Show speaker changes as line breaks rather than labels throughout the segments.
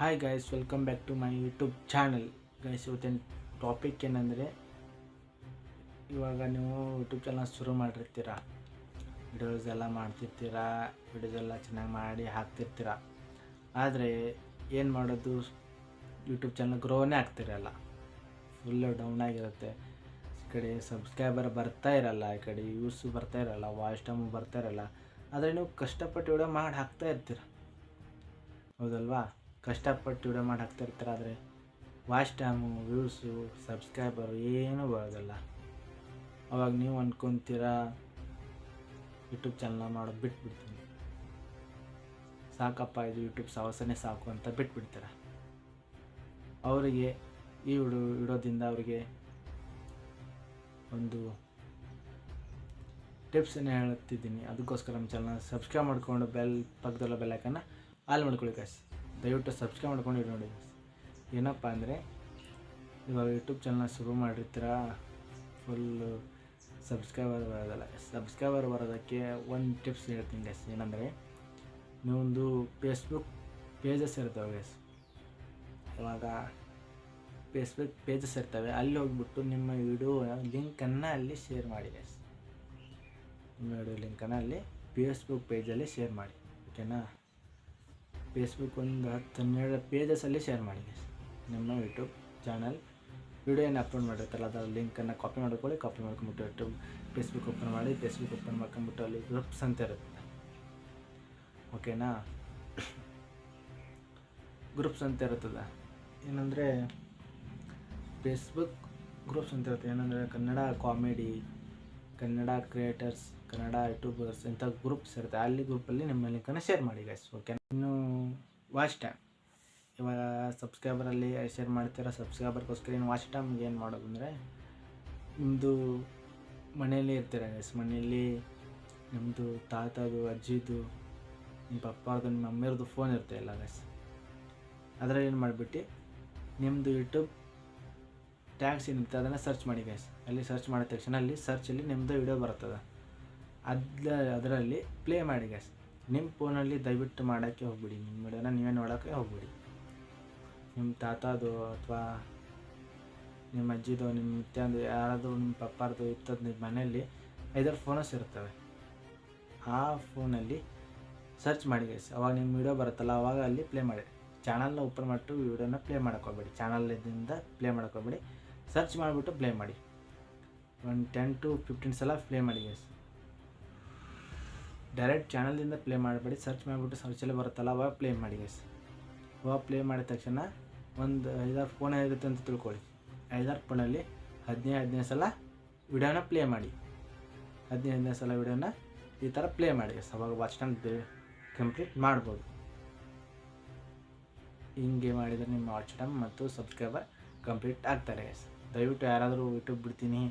Hi guys, welcome back to my YouTube channel. Guys, ಇವತ್ತಿನ topic ಏನಂದರೆ, ಇವಾಗ ನೀವು ಯೂಟ್ಯೂಬ್ ಚಾನಲ್ ಶುರು ಮಾಡಿರ್ತೀರ, ವಿಡಿಯೋಸ್ ಎಲ್ಲ ಮಾಡ್ತಿರ್ತೀರ, ವಿಡಿಯೋಸ್ ಎಲ್ಲ ಚೆನ್ನಾಗಿ ಮಾಡಿ ಹಾಕ್ತಿರ್ತೀರ. ಆದರೆ ಏನು ಮಾಡೋದು, ಯೂಟ್ಯೂಬ್ ಚಾನಲ್ ಗ್ರೋನೇ ಆಗ್ತಿರಲ್ಲ, ಫುಲ್ಲು ಡೌನ್ ಆಗಿರುತ್ತೆ. ಈ ಕಡೆ ಸಬ್ಸ್ಕ್ರೈಬರ್ ಬರ್ತಾ ಇರಲ್ಲ, ಈ ಕಡೆ ವ್ಯೂಸು ಬರ್ತಾ ಇರಲ್ಲ, ವಾಚ್ ಟೈಮು ಬರ್ತಾ ಇರಲ್ಲ. ಆದರೆ ನೀವು ಕಷ್ಟಪಟ್ಟು ವಿಡಿಯೋ ಮಾಡಿ ಹಾಕ್ತಾ ಇರ್ತೀರ, ಹೌದಲ್ವಾ? ಕಷ್ಟಪಟ್ಟು ವಿಡಿಯೋ ಮಾಡಿ ಹಾಕ್ತಾ ಇರ್ತಾರೆ, ಆದರೆ ವಾಚ್ ಟೈಮು, ವ್ಯೂಸು, ಸಬ್ಸ್ಕ್ರೈಬರು ಏನೂ ಬರೋದಿಲ್ಲ. ಅವಾಗ ನೀವು ಅಂದ್ಕೊತೀರ, ಯೂಟ್ಯೂಬ್ ಚಾನಲ್ ಮಾಡೋದು ಬಿಟ್ಬಿಡ್ತೀನಿ, ಸಾಕಪ್ಪ ಇದು ಯೂಟ್ಯೂಬ್ ಸಾಹಸನೇ ಸಾಕು ಅಂತ ಬಿಟ್ಬಿಡ್ತಾರೆ. ಅವರಿಗೆ ಈ ವಿಡಿಯೋದಿಂದ ಅವರಿಗೆ ಒಂದು ಟಿಪ್ಸನ್ನು ಹೇಳುತ್ತಿದ್ದೀನಿ. ಅದಕ್ಕೋಸ್ಕರ ನಮ್ಮ ಚಾನಲ್ ಸಬ್ಸ್ಕ್ರೈಬ್ ಮಾಡಿಕೊಂಡು ಪಕ್ಕದಲ್ಲ ಬೆಲ್ ಐಕನ್ನ ಆಲ್ ಮಾಡ್ಕೊಳ್ಳಿ ಗೈಸ್. ದಯವಿಟ್ಟು ಸಬ್ಸ್ಕ್ರೈಬ್ ಮಾಡ್ಕೊಂಡು ನೋಡಿ. ಏನಪ್ಪ ಅಂದರೆ, ಇವಾಗ ಯೂಟ್ಯೂಬ್ ಚಾನಲ್ ಶುರು ಮಾಡಿರ್ತೀರ, ಫುಲ್ಲು ಸಬ್ಸ್ಕ್ರೈಬರ್ ಬರೋದಲ್ಲ. ಸಬ್ಸ್ಕ್ರೈಬರ್ ಬರೋದಕ್ಕೆ ಒಂದು ಟಿಪ್ಸ್ ಹೇಳ್ತೀನಿ ಗೈಸ್. ಏನಂದರೆ, ನೀವೊಂದು ಫೇಸ್ಬುಕ್ ಪೇಜಸ್ ಇರ್ತವೆ ಗೈಸ್. ಇವಾಗ ಫೇಸ್ಬುಕ್ ಪೇಜಸ್ ಇರ್ತವೆ, ಅಲ್ಲಿ ಹೋಗ್ಬಿಟ್ಟು ನಿಮ್ಮ ವಿಡಿಯೋ ಲಿಂಕನ್ನು ಅಲ್ಲಿ ಶೇರ್ ಮಾಡಿ ಗೈಸ್. ನಿಮ್ಮ ವಿಡಿಯೋ ಲಿಂಕನ್ನು ಅಲ್ಲಿ ಫೇಸ್ಬುಕ್ ಪೇಜಲ್ಲಿ ಶೇರ್ ಮಾಡಿ, ಓಕೆನಾ? ಫೇಸ್ಬುಕ್ ಒಂದು 10-12 ಪೇಜಸಲ್ಲಿ ಶೇರ್ ಮಾಡಿ ಗೈಸ್. ನಿಮ್ಮ ಯೂಟ್ಯೂಬ್ ಚಾನಲ್ ವಿಡಿಯೋ ಏನು ಅಪ್ಲೋಡ್ ಮಾಡಿರ್ತಾರಲ್ಲ, ಅದರ ಲಿಂಕನ್ನು ಕಾಪಿ ಮಾಡ್ಕೊಂಬಿಟ್ಟು ಯೂಟ್ಯೂಬ್ ಫೇಸ್ಬುಕ್ ಓಪನ್ ಮಾಡಿ, ಫೇಸ್ಬುಕ್ ಓಪನ್ ಮಾಡ್ಕೊಂಬಿಟ್ಟು ಅಲ್ಲಿ ಗ್ರೂಪ್ಸ್ ಅಂತ ಇರುತ್ತೆ, ಓಕೆನಾ? ಗ್ರೂಪ್ಸ್ ಅಂತ ಇರ್ತದೆ. ಏನಂದರೆ ಫೇಸ್ಬುಕ್ ಗ್ರೂಪ್ಸ್ ಅಂತ ಇರುತ್ತೆ. ಏನಂದರೆ Kannada comedy, Kannada creators, Kannada YouTubers ಇಂಥ ಗ್ರೂಪ್ಸ್ ಇರುತ್ತೆ. ಅಲ್ಲಿ ಗ್ರೂಪಲ್ಲಿ ನಿಮ್ಮ ಲಿಂಕನ್ನು ಶೇರ್ ಮಾಡಿ ಗೈಸ್, ಓಕೆ? ಇನ್ನು ವಾಚ್ ಟೈಮ್, ಇವಾಗ ಸಬ್ಸ್ಕ್ರೈಬರಲ್ಲಿ ಶೇರ್ ಮಾಡ್ತೀರ. ಸಬ್ಸ್ಕ್ರೈಬರ್ಗೋಸ್ಕರ ಇನ್ನು ವಾಚ್ ಟೈಮ್ಗೆ ಏನು ಮಾಡೋದು ಅಂದರೆ, ನಿಮ್ಮದು ಮನೆಯಲ್ಲಿ ಇರ್ತೀರ ಗೈಸ್, ಮನೆಯಲ್ಲಿ ನಿಮ್ಮದು ತಾತದು, ಅಜ್ಜಿದು, ನಿಮ್ಮ ಪಪ್ಪಾರ್ದು, ನಿಮ್ಮ ಮಮ್ಮಿಯವ್ರದ್ದು ಫೋನ್ ಇರುತ್ತೆ ಎಲ್ಲ ಗೈಸ್. ಅದರಲ್ಲಿ ಏನು ಮಾಡಿಬಿಟ್ಟು ನಿಮ್ಮದು ಯೂಟ್ಯೂಬ್ ಟ್ಯಾಗ್ಸ್ ಏನಿರುತ್ತೆ ಅದನ್ನು ಸರ್ಚ್ ಮಾಡಿ ಗೈಸ್. ಅಲ್ಲಿ ಸರ್ಚ್ ಮಾಡಿದ ತಕ್ಷಣ ಅಲ್ಲಿ ಸರ್ಚಲ್ಲಿ ನಿಮ್ಮದು ವಿಡಿಯೋ ಬರ್ತದೆ. ಅದರಲ್ಲಿ ಪ್ಲೇ ಮಾಡಿ ಗೈಸ್. ನಿಮ್ಮ ಫೋನಲ್ಲಿ ದಯವಿಟ್ಟು ಮಾಡೋಕ್ಕೆ ಹೋಗ್ಬಿಡಿ, ನಿಮ್ಮ ವಿಡಿಯೋನ ನೀವೇ ನೋಡೋಕ್ಕೆ ಹೋಗ್ಬಿಡಿ. ನಿಮ್ಮ ತಾತದು ಅಥವಾ ನಿಮ್ಮ ಅಜ್ಜಿದು, ನಿಮ್ಮ ಮುತ್ಯಂದು, ಯಾರಾದರೂ ನಿಮ್ಮ ಪಪ್ಪಾರ್ದು ಇರ್ತದೆ ನಿಮ್ಮ ಮನೆಯಲ್ಲಿ 5-6 ಫೋನಸ್ ಇರ್ತವೆ. ಆ ಫೋನಲ್ಲಿ ಸರ್ಚ್ ಮಾಡಿ ಗೈಸ್. ಅವಾಗ ನಿಮ್ಮ ವಿಡಿಯೋ ಬರುತ್ತಲ್ಲ, ಅವಾಗ ಅಲ್ಲಿ ಪ್ಲೇ ಮಾಡಿ. ಚಾನಲ್ನ ಓಪನ್ ಮಾಡಿಟ್ಟು ವಿಡಿಯೋನ ಪ್ಲೇ ಮಾಡೋಕ್ಕೋಗ್ಬೇಡಿ, ಚಾನಲಿಂದ ಪ್ಲೇ ಮಾಡೋಕ್ಕೋಗ್ಬೇಡಿ. ಸರ್ಚ್ ಮಾಡಿಬಿಟ್ಟು ಪ್ಲೇ ಮಾಡಿ. ಒಂದು 10-15 ಸಲ ಪ್ಲೇ ಮಾಡಿ ಗೈಸ್. ಡೈರೆಕ್ಟ್ ಚಾನಲ್ದಿಂದ ಪ್ಲೇ ಮಾಡಬೇಡಿ, ಸರ್ಚ್ ಮಾಡಿಬಿಟ್ಟು ಸರ್ಚಲ್ಲಿ ಬರುತ್ತಲ್ಲ ಅವಾಗ ಪ್ಲೇ ಮಾಡಿ ಗೈಸ್. ಅವಾಗ ಪ್ಲೇ ಮಾಡಿದ ತಕ್ಷಣ ಒಂದು 5-6 ಫೋನ್ ಇರುತ್ತೆ ಅಂತ ತಿಳ್ಕೊಳ್ಳಿ. 5-6 ಫೋನಲ್ಲಿ 15 ಸಲ ವಿಡಿಯೋನ ಪ್ಲೇ ಮಾಡಿ. 15 ಸಲ ವಿಡಿಯೋನ ಈ ಥರ ಪ್ಲೇ ಮಾಡಿ ಗೈಸ್. ಅವಾಗ ವಾಚ್ ಟೈಮ್ ಕಂಪ್ಲೀಟ್ ಮಾಡ್ಬೋದು. ಹಿಂಗೆ ಮಾಡಿದರೆ ನಿಮ್ಮ ವಾಚ್ ಟೈಮ್ ಮತ್ತು ಸಬ್ಸ್ಕ್ರೈಬರ್ ಕಂಪ್ಲೀಟ್ ಆಗ್ತಾರೆ ಗೈಸ್. ದಯವಿಟ್ಟು ಯಾರಾದರೂ ಯೂಟ್ಯೂಬ್ ಬಿಡ್ತೀನಿ,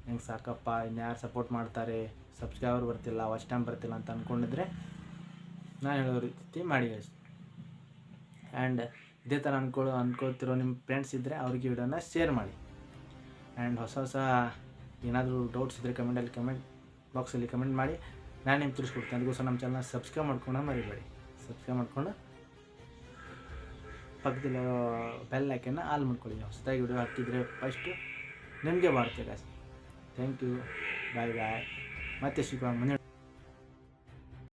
ಹೆಂಗೆ ಸಾಕಪ್ಪ, ಇನ್ಯಾರು ಸಪೋರ್ಟ್ ಮಾಡ್ತಾರೆ, ಸಬ್ಸ್ಕ್ರೈಬರ್ ಬರ್ತಿಲ್ಲ, ವಾಚ್ ಟೈಮ್ ಬರ್ತಿಲ್ಲ ಅಂತ ಅಂದ್ಕೊಂಡಿದ್ರೆ ನಾನು ಹೇಳೋ ರೀತಿ ಮಾಡಿ ಗೈಸ್. ಆ್ಯಂಡ್ ಇದೇ ಥರ ಅಂದ್ಕೊಳ್ತಿರೋ ನಿಮ್ಮ ಫ್ರೆಂಡ್ಸ್ ಇದ್ದರೆ ಅವ್ರಿಗೆ ವಿಡಿಯೋನ ಶೇರ್ ಮಾಡಿ. ಆ್ಯಂಡ್ ಹೊಸ ಏನಾದರೂ ಡೌಟ್ಸ್ ಇದ್ದರೆ ಕಮೆಂಟ್ ಬಾಕ್ಸಲ್ಲಿ ಕಮೆಂಟ್ ಮಾಡಿ, ನಾನು ನಿಮ್ಗೆ ತಿಳಿಸ್ಕೊಡ್ತೀನಿ. ಅದಕ್ಕೋಸ್ಕರ ನಮ್ಮ ಚಾನಲ್ನ ಸಬ್ಸ್ಕ್ರೈಬ್ ಮಾಡ್ಕೊಂಡು ಮರಿಬೇಡಿ. ಸಬ್ಸ್ಕ್ರೈಬ್ ಮಾಡಿಕೊಂಡು ಪಕ್ಕದಲ್ಲಿ ಬೆಲ್ ಐಕನ್ನ ಆಲ್ ಮಾಡ್ಕೊಳ್ಳಿ. ಹೊಸದಾಗಿ ವಿಡಿಯೋ ಹಾಕಿದರೆ ಫಸ್ಟು ನಿಮಗೆ ಬರುತ್ತೆ ಗೈಸ್. ಥ್ಯಾಂಕ್ ಯು, ಬಾಯ್. ಮತ್ತೆ ಸಿಗೋಣ ಮುಂದೆ.